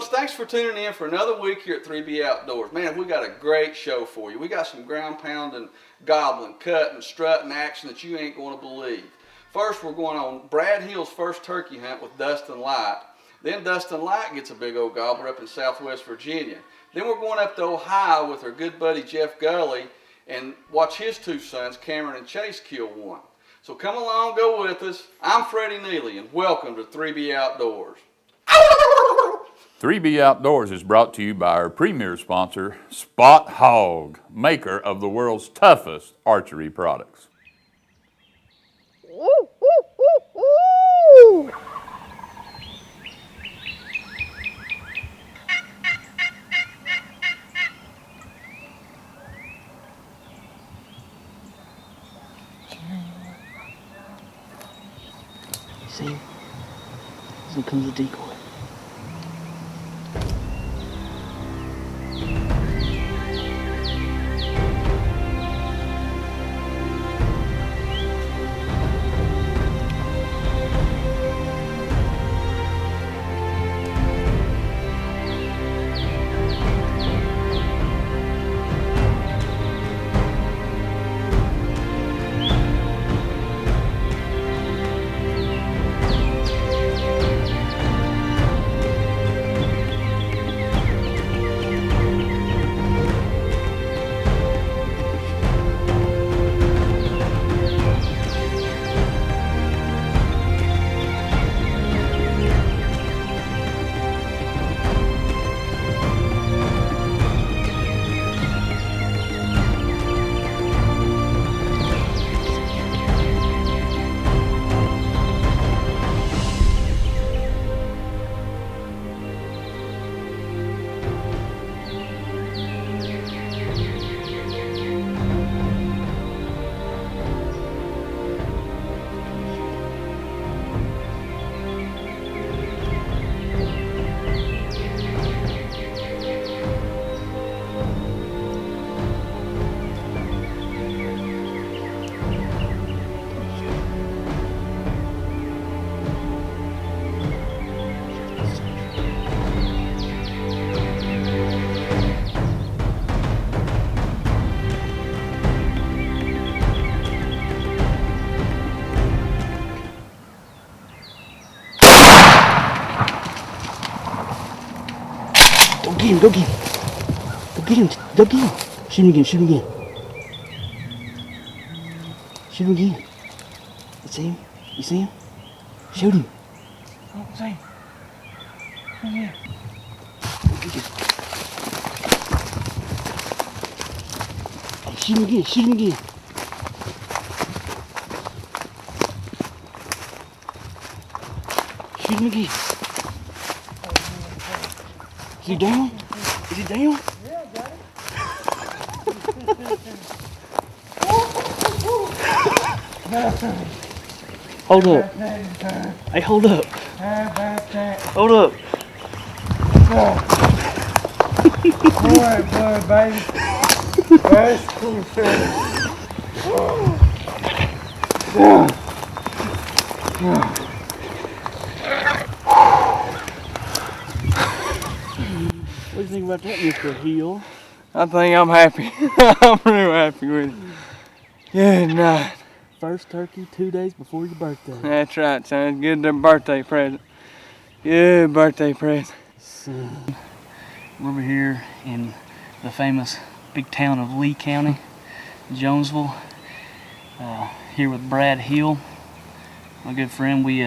folks, thanks for tuning in for another week here at 3B Outdoors. Man, we got a great show for you. We got some ground pounding, gobbling, cutting, strutting action that you ain't going to believe. First, we're going on Brad Hill's first turkey hunt with Dustin Light. Then Dustin Light gets a big old gobbler up in Southwest Virginia. Then we're going up to Ohio with our good buddy Jeff Gulley and watch his two sons, Cameron and Chaze, kill one. So come along, go with us. I'm Freddie Neely, and welcome to 3B Outdoors. 3B Outdoors is brought to you by our premier sponsor, Spot Hogg, maker of the world's toughest archery products. See? Here comes the decoy. Go get him. Go get him. Go get him. Shoot him again. Shoot him again. Shoot him again. You see him? You see him? Shoot him. Oh, see him. Oh, yeah. Go get him. Hey, shoot him again. Shoot him again. Shoot him again. Is he down? Is he down? Yeah, got it. Hold up. Hey, hold up. Hold up. Boy, baby. That's cool. What do you think about that, Mr. Hill? I think I'm happy. I'm real happy with it. Good night. First turkey 2 days before your birthday. That's right, son. Good birthday present. Good birthday present. We're over here in the famous big town of Lee County, Jonesville. Here with Brad Hill, my good friend. We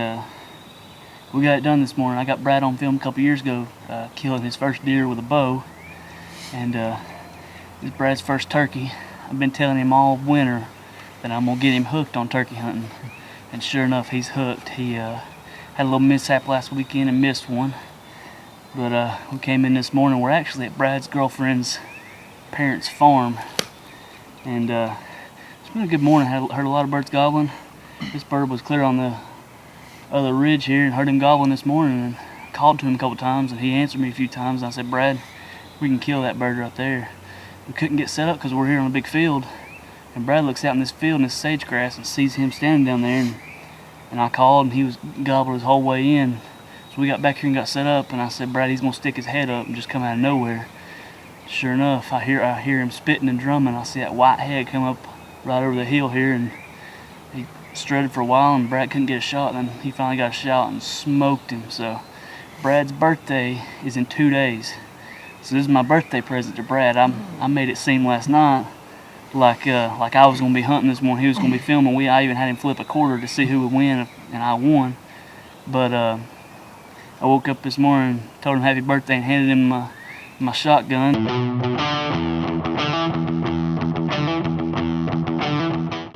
got it done this morning. I got Brad on film a couple years ago, killing his first deer with a bow, and this is Brad's first turkey. I've been telling him all winter that I'm gonna get him hooked on turkey hunting, and sure enough, he's hooked. He had a little mishap last weekend and missed one, but we came in this morning. We're actually at Brad's girlfriend's parents' farm, and it's been a good morning. Heard a lot of birds gobbling. This bird was clear on the other ridge here and heard him gobbling this morning, and called to him a couple times, and he answered me a few times, and I said, Brad, we can kill that bird right there. We couldn't get set up because we're here on a big field, and Brad looks out in this field in this sage grass and sees him standing down there, and I called, and he was gobbling his whole way in. So we got back here and got set up, and I said, Brad, he's gonna stick his head up and just come out of nowhere. Sure enough, I hear him spitting and drumming. I see that white head come up right over the hill here, and he strutted for a while, and Brad couldn't get a shot, and then he finally got a shot and smoked him. So Brad's birthday is in 2 days. So this is my birthday present to Brad. I made it seem last night like I was gonna be hunting this morning. He was gonna be filming. I even had him flip a quarter to see who would win, and I won. But I woke up this morning, told him happy birthday, and handed him my shotgun.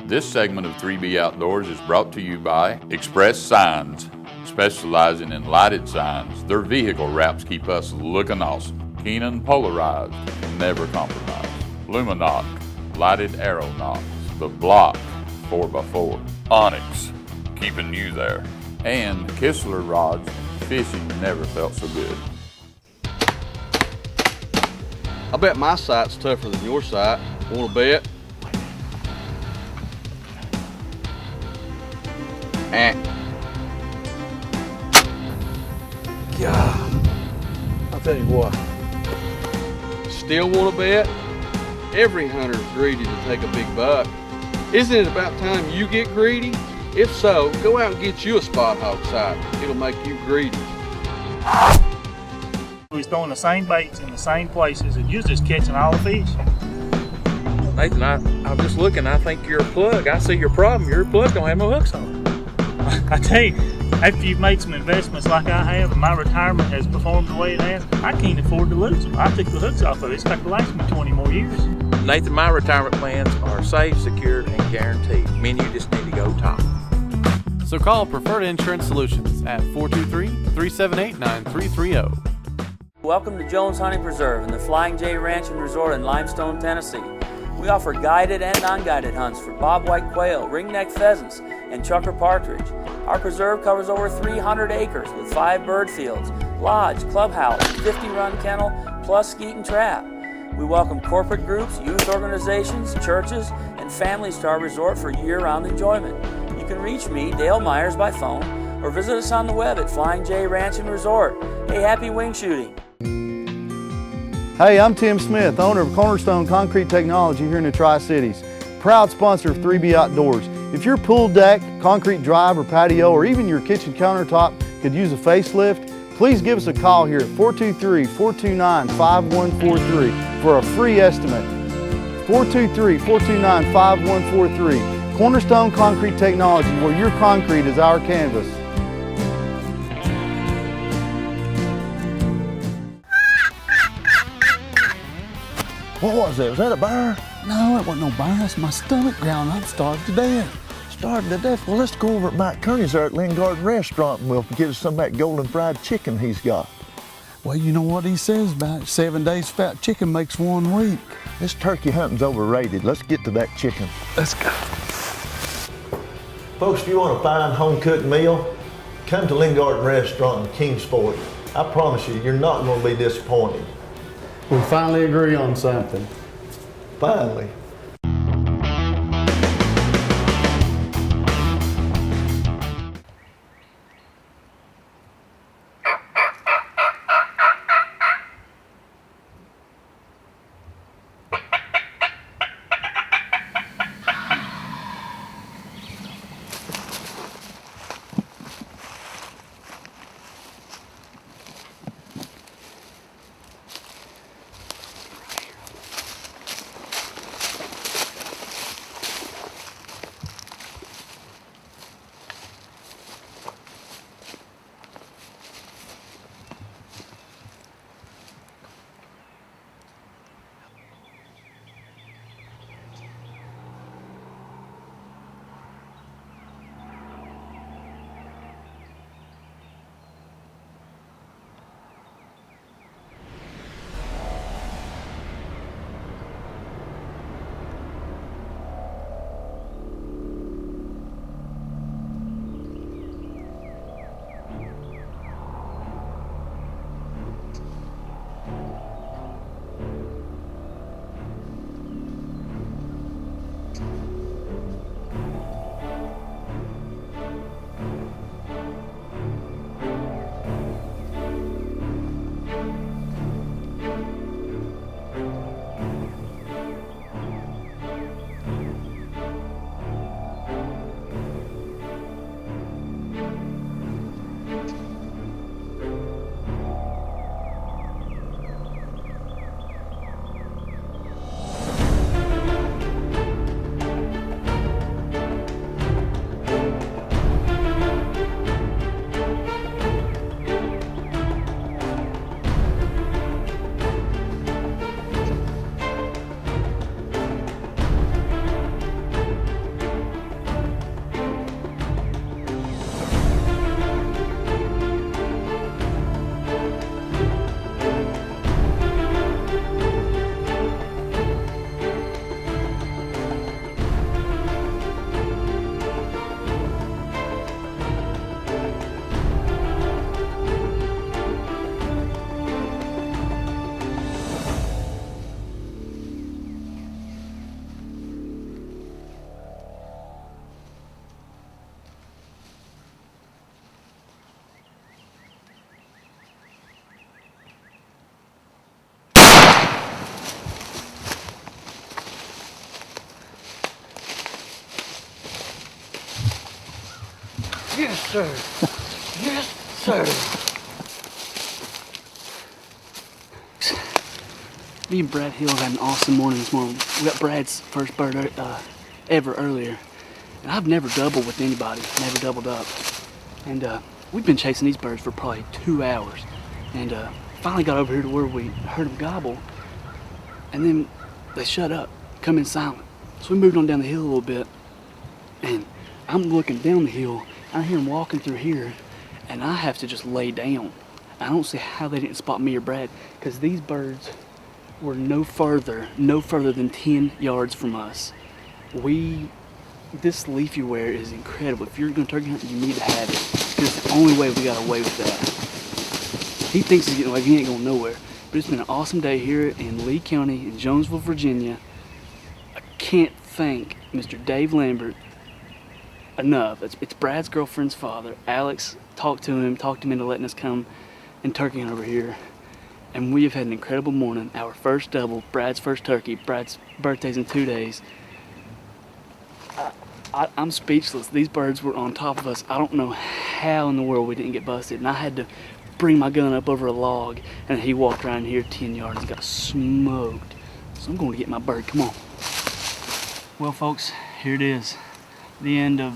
This segment of 3B Outdoors is brought to you by Express Signs, specializing in lighted signs. Their vehicle wraps keep us looking awesome. Keenan Polarized, never compromise. Luminoc, lighted arrow knocks. The Block 4x4. Onyx, keeping you there. And Kistler rods, fishing never felt so good. I bet my sight's tougher than your sight. Want to bet? God, I'll tell you what. Still want to bet? Every hunter's greedy to take a big buck. Isn't it about time you get greedy? If so, go out and get you a spot hog sight. It'll make you greedy. He's throwing the same baits in the same places and you're just catching all the fish. Nathan, I'm just looking. I think you're a plug. I see your problem. Your plug don't have no hooks on it. I tell you, after you've made some investments like I have and my retirement has performed the way it has, I can't afford to lose them. I took the hooks off of it. It's got to last me 20 more years. Nathan, my retirement plans are safe, secured, and guaranteed. Me and you just need to go talk. So call Preferred Insurance Solutions at 423-378-9330. Welcome to Jones Hunting Preserve and the Flying J Ranch and Resort in Limestone, Tennessee. We offer guided and non-guided hunts for bobwhite quail, ringneck pheasants, and chukar partridge. Our preserve covers over 300 acres with 5 bird fields, lodge, clubhouse, 50-run kennel, plus skeet and trap. We welcome corporate groups, youth organizations, churches, and families to our resort for year-round enjoyment. You can reach me, Dale Myers, by phone, or visit us on the web at Flying J Ranch and Resort. Hey, happy wing shooting! Hey, I'm Tim Smith, owner of Cornerstone Concrete Technology here in the Tri-Cities. Proud sponsor of 3B Outdoors. If your pool deck, concrete drive or patio, or even your kitchen countertop could use a facelift, please give us a call here at 423-429-5143 for a free estimate. 423-429-5143. Cornerstone Concrete Technology, where your concrete is our canvas. What was that? Was that a bear? No, it wasn't no bear. That's my stomach growling. I'm starved to death. Starving to death? Well, let's go over at Mike Kearney's there at Lynn Garden Restaurant and we'll get us some of that golden fried chicken he's got. Well, you know what he says about it. 7 days fat chicken makes 1 week. This turkey hunting's overrated. Let's get to that chicken. Let's go. Folks, if you want a fine home-cooked meal, come to Lynn Garden Restaurant in Kingsport. I promise you, you're not going to be disappointed. We finally agree on something. Finally. Yes, sir. Yes, sir. Me and Brad Hill had an awesome morning this morning. We got Brad's first bird ever earlier. And I've never doubled with anybody, never doubled up. And we've been chasing these birds for probably 2 hours. And finally got over here to where we heard them gobble. And then they shut up, come in silent. So we moved on down the hill a little bit. And I'm looking down the hill. I hear them walking through here, and I have to just lay down. I don't see how they didn't spot me or Brad, because these birds were no further than 10 yards from us. This leafy ware is incredible. If you're going to turkey hunt, you need to have it. It's the only way we got away with that. He thinks he's getting away, he ain't going nowhere. But it's been an awesome day here in Lee County, in Jonesville, Virginia. I can't thank Mr. Dave Lambert enough. It's Brad's girlfriend's father. Alex talked him into letting us come and turkey hunt over here. And we have had an incredible morning. Our first double, Brad's first turkey. Brad's birthday's in 2 days. I'm speechless. These birds were on top of us. I don't know how in the world we didn't get busted. And I had to bring my gun up over a log, and he walked around here 10 yards and got smoked. So I'm going to get my bird. Come on. Well, folks, here it is. The end of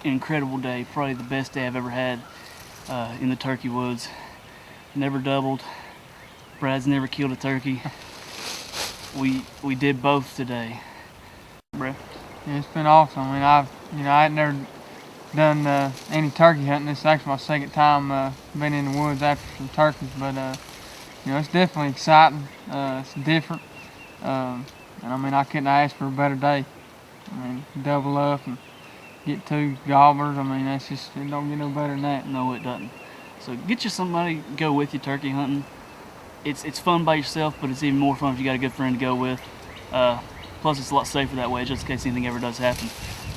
an incredible day. Probably the best day I've ever had in the turkey woods. Never doubled. Brad's never killed a turkey. We did both today. Brad? Yeah, it's been awesome. I mean, I had never done any turkey hunting. This is actually my second time being in the woods after some turkeys, but it's definitely exciting. It's different, and I mean, I couldn't ask for a better day. I mean, double up and get 2 gobblers. I mean, it don't get no better than that. No, it doesn't. So get you somebody to go with you turkey hunting. It's fun by yourself, but it's even more fun if you got a good friend to go with. Plus, it's a lot safer that way, just in case anything ever does happen.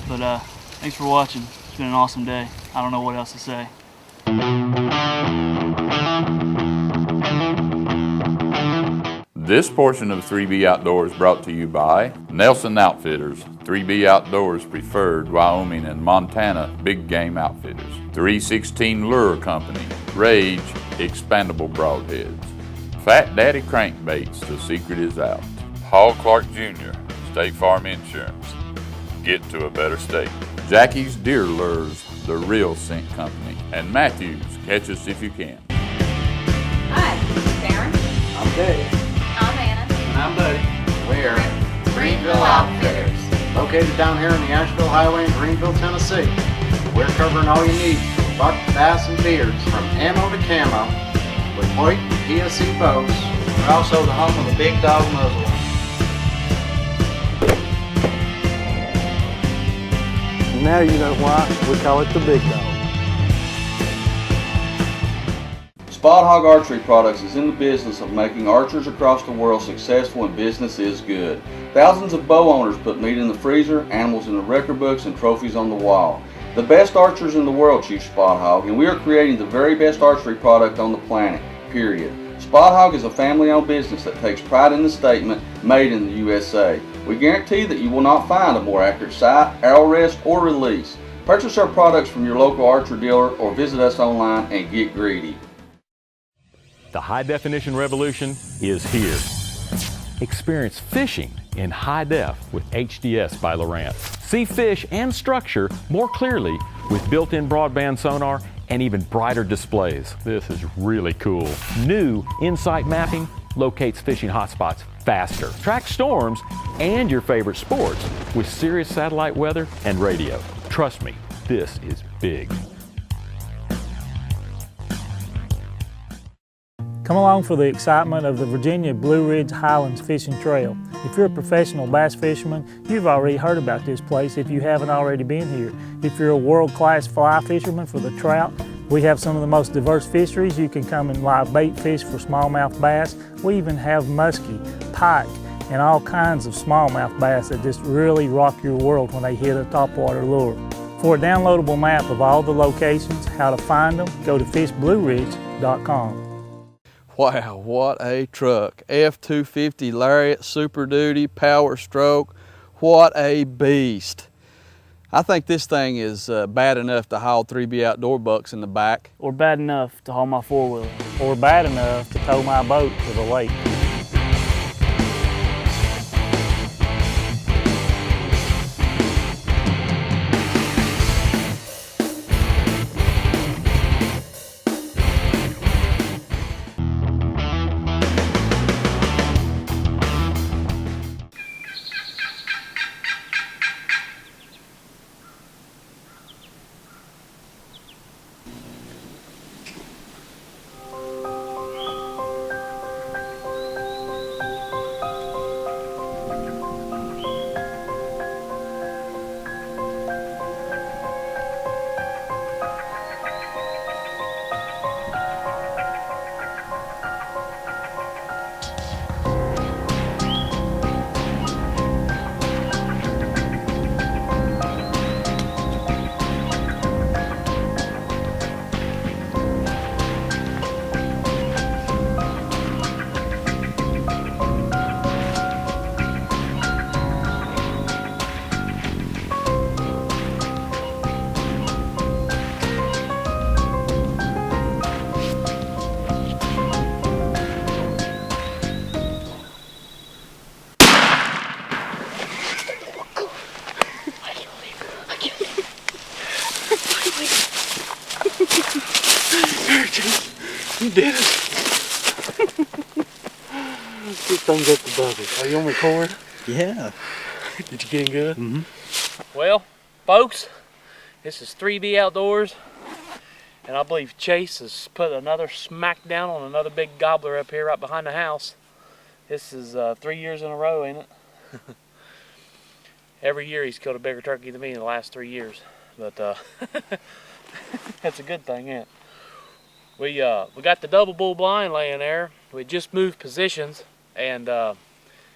But thanks for watching. It's been an awesome day. I don't know what else to say. This portion of 3B Outdoors brought to you by Nelson Outfitters, 3B Outdoors Preferred, Wyoming and Montana Big Game Outfitters, 316 Lure Company, Rage Expandable Broadheads, Fat Daddy Crankbaits, the secret is out, Paul Clark Jr., State Farm Insurance, get to a better state, Jackie's Deer Lures, the real scent company, and Matthews, catch us if you can. Hi, Darren. I'm Dave. I'm Anna. And I'm Buddy. We're Greenville Outfitters. Located down here on the Asheville Highway in Greenville, Tennessee. We're covering all you need from buck, bass, and beards, from ammo to camo, with Hoyt and PSC bows. We're also the home of the Big Dog Muzzle. Now you know why we call it the Big Dog. Spot Hog Archery Products is in the business of making archers across the world successful, and business is good. Thousands of bow owners put meat in the freezer, animals in the record books, and trophies on the wall. The best archers in the world choose Spot Hog, and we are creating the very best archery product on the planet, period. Spot Hog is a family-owned business that takes pride in the statement, made in the USA. We guarantee that you will not find a more accurate sight, arrow rest, or release. Purchase our products from your local archer dealer or visit us online and get greedy. The high-definition revolution is here. Experience fishing in high def with HDS by Lowrance. See fish and structure more clearly with built-in broadband sonar and even brighter displays. This is really cool. New Insight mapping locates fishing hotspots faster. Track storms and your favorite sports with Sirius satellite weather and radio. Trust me, this is big. Come along for the excitement of the Virginia Blue Ridge Highlands Fishing Trail. If you're a professional bass fisherman, you've already heard about this place if you haven't already been here. If you're a world-class fly fisherman for the trout, we have some of the most diverse fisheries. You can come and live bait fish for smallmouth bass. We even have muskie, pike, and all kinds of smallmouth bass that just really rock your world when they hit a topwater lure. For a downloadable map of all the locations, how to find them, go to fishblueridge.com. Wow, what a truck. F-250 Lariat, Super Duty, Power Stroke. What a beast. I think this thing is bad enough to haul 3B Outdoor bucks in the back. Or bad enough to haul my four-wheeler. Or bad enough to tow my boat to the lake. You did it. This thing's up to bucket. Are you on record? Yeah. Did you get in good? Mm-hmm. Well, folks, this is 3B Outdoors, and I believe Chase has put another smack down on another big gobbler up here right behind the house. This is 3 years in a row, ain't it? Every year he's killed a bigger turkey than me in the last 3 years, but that's a good thing, ain't it? We got the double bull blind laying there. We just moved positions, and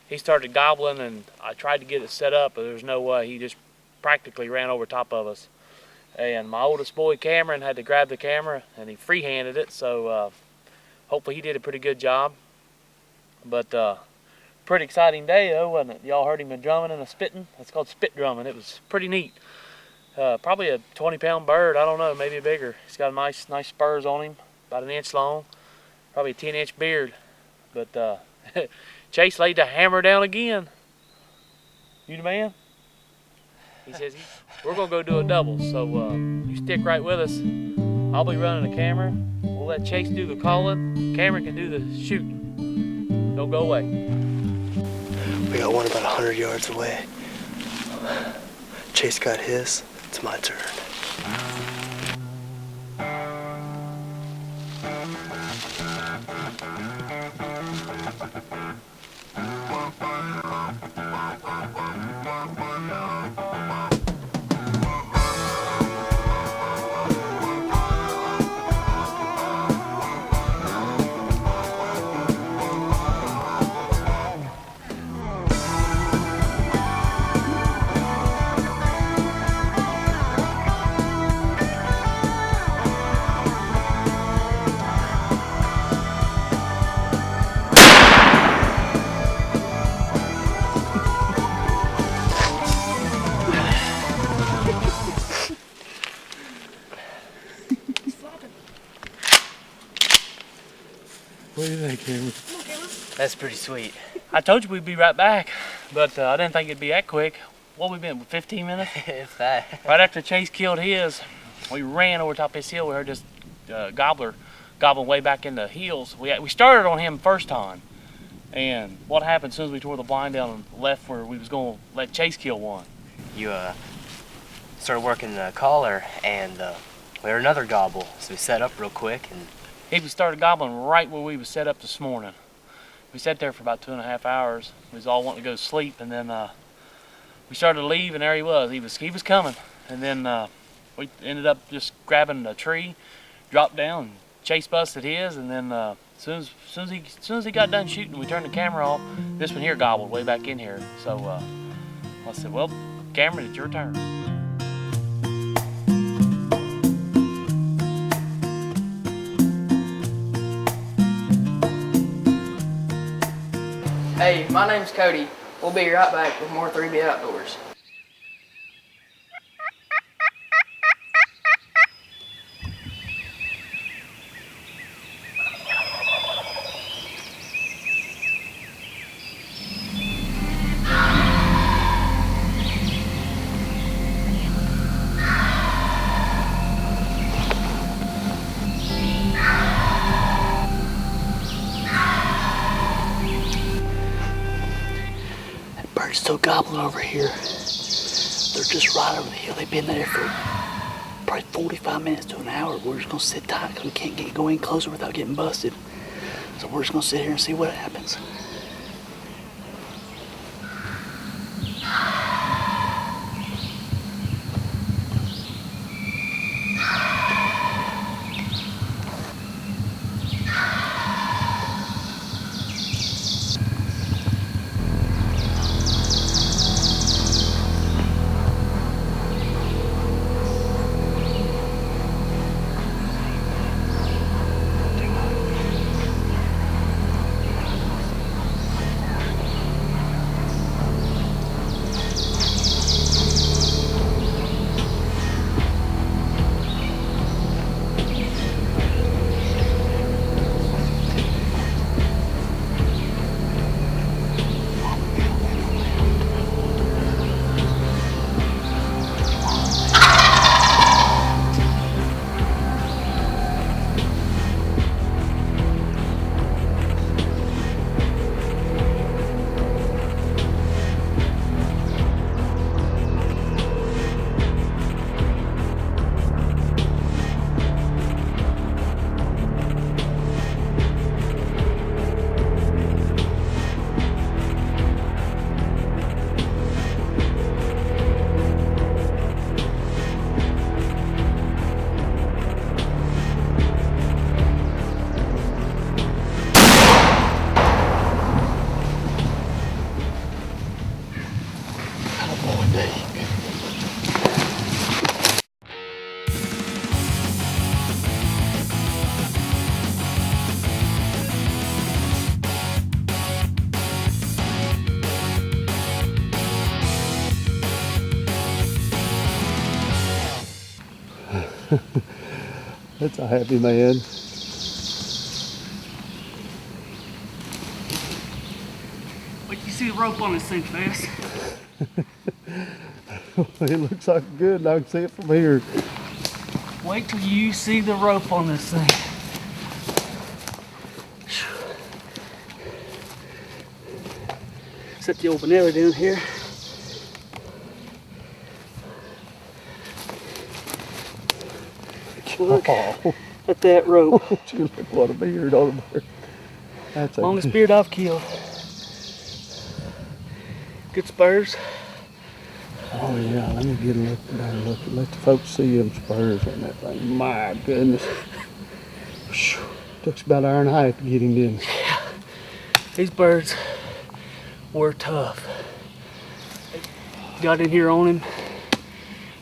he started gobbling, and I tried to get it set up, but there's no way. He just practically ran over top of us. And my oldest boy, Cameron, had to grab the camera, and he free-handed it, so hopefully he did a pretty good job. But pretty exciting day, though, wasn't it? Y'all heard him drumming and a spitting? That's called spit drumming. It was pretty neat. Probably a 20-pound bird. I don't know, maybe bigger. He's got nice spurs on him, about 1 inch long, probably a 10-inch beard. But Chase laid the hammer down again. You the man? He says we're gonna go do a double, so you stick right with us. I'll be running the camera. We'll let Chase do the calling. Cameron can do the shooting. Don't go away. We got one about 100 yards away. Chase got his. It's my turn. What do you think, Cameron? That's pretty sweet. I told you we'd be right back, but I didn't think it'd be that quick. What we been, 15 minutes? If that. Right after Chase killed his, we ran over top this hill. We heard this gobbler gobbling way back in the hills. We started on him first time, and what happened as soon as we tore the blind down and left where we was going to let Chase kill one? You started working the collar, and we heard another gobble, so we set up real quick, and He started gobbling right where we was set up this morning. We sat there for about 2.5 hours. We was all wanting to go to sleep, and then we started to leave, and there he was. He was coming, and then we ended up just grabbing a tree, dropped down, Chase busted his, and then as soon as he got done shooting, we turned the camera off. This one here gobbled way back in here. So I said, "Well, Cameron, it's your turn." Hey, my name's Cody. We'll be right back with more 3B Outdoors. Bird's still gobbling over here. They're just right over the hill. They've been there for probably 45 minutes to an hour. We're just gonna sit tight because we can't go in closer without getting busted. So we're just gonna sit here and see what happens. That's a happy man. Wait, you see the rope on this thing, Fast? It looks like good. I can see it from here. Wait till you see the rope on this thing. Set the old Benelli down here. Look at that rope. Look what a beard on there. That's longest beard I've killed. Good spurs. Oh yeah, let me get a look down. Look, let the folks see them spurs on that thing. My goodness. Took about an hour and a half to get him in. Yeah. These birds were tough. Got in here on him.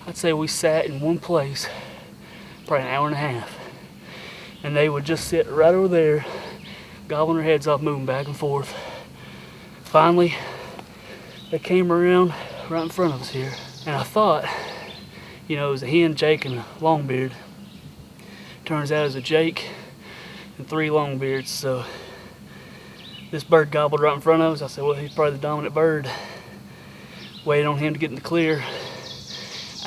I'd say we sat in one place probably an hour and a half. And they would just sit right over there, gobbling their heads off, moving back and forth. Finally, they came around right in front of us here. And I thought, you know, it was a hen, Jake, and a longbeard. Turns out it was a Jake and 3 longbeards. So this bird gobbled right in front of us. I said, well, he's probably the dominant bird. Waited on him to get in the clear.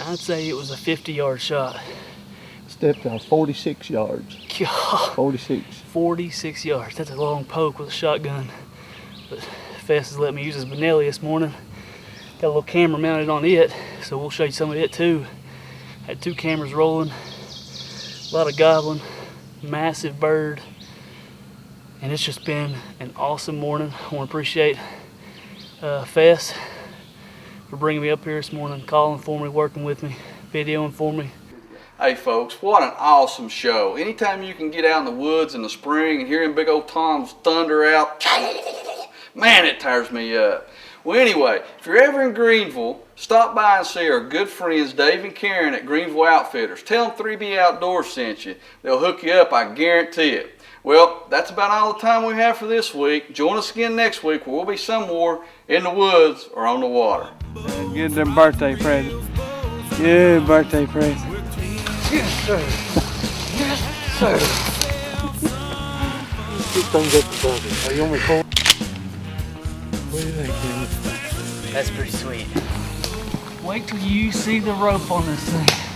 I'd say it was a 50-yard shot. Stepped out 46 yards. God, 46. 46 yards. That's a long poke with a shotgun. But Fess has let me use his Benelli this morning. Got a little camera mounted on it, so we'll show you some of it too. Had 2 cameras rolling. A lot of gobbling. Massive bird. And it's just been an awesome morning. I want to appreciate Fess for bringing me up here this morning, calling for me, working with me, videoing for me. Hey folks, what an awesome show. Anytime you can get out in the woods in the spring and hearing big old Tom's thunder out, man, it tires me up. Well, anyway, if you're ever in Greenville, stop by and see our good friends Dave and Karen at Greenville Outfitters. Tell them 3B Outdoors sent you. They'll hook you up, I guarantee it. Well, that's about all the time we have for this week. Join us again next week where we'll be somewhere in the woods or on the water. Get them birthday presents. Yeah, birthday presents. Yes, sir. Yes, sir. Get thumbs up above it. Are you on record? What do you think, Tim? That's pretty sweet. Wait till you see the rope on this thing.